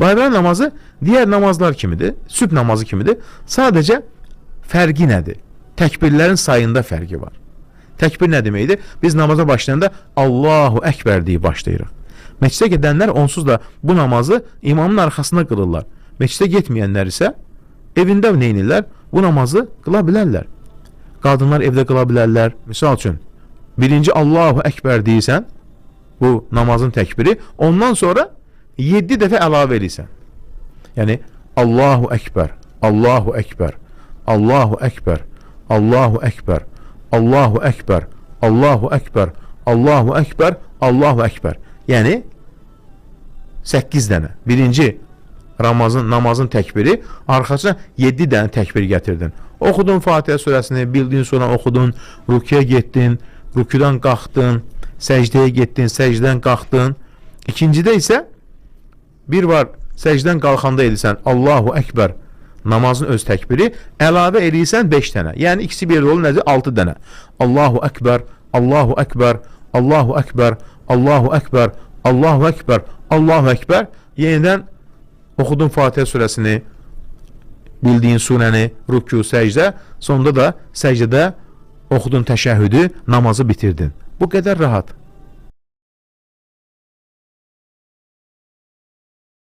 Bayram namazı diğer namazlar kimidir? Sübh namazı kimidir? Sadece fərqi nədir? Təkbirlərin sayında fərqi var. Təkbir nə deməkdir? Biz namaza başlayanda Allahu Əkbər deyib başlayırıq. Məscidə gedənlər onsuz da bu namazı imamın arxasında qılırlar. Məscidə getməyənlər isə evində neynirlər? Bu namazı qıla bilərlər. Qadınlar evdə qıla bilərlər. Misal üçün, birinci Allahu Əkbər deyirsən, bu namazın təkbiri, ondan sonra 7 dəfə əlavə edirsən. Yəni, Allahu Əkbər, Allahu Əkbər, Allahu Əkbər, Allahu Əkbər, Allahu Əkbər, Allahu Əkbər, Allahu Əkbər, Allahu Əkbər. Yəni 8 dənə. Birinci namazın təkbiri, arxasına 7 dənə təkbir gətirdin. Oxudun Fatihə surəsini, bildiyin sonra oxudun, rükuya getdin, rükudan qalxdın, səcdəyə getdin, səcdən qalxdın. İkincidə isə bir var, səcdən qalxanda edirsən Allahu Əkbər, namazın öz təkbiri, əlavə edirsən 5 dənə. Yəni ikisi bir olur, nədir? 6 dənə. Allahu Əkbər, Allahu Əkbər, Allahu Əkbər, Allahu Əkbər, Allahu Əkbər, Allahu Əkbər. Yenidən oxudun Fatihə surəsini, bildiyin surəni, rükû, səcdə, sonunda da səcdədə oxudun təşəhhüdü, namazı bitirdin. Bu qədər rahat.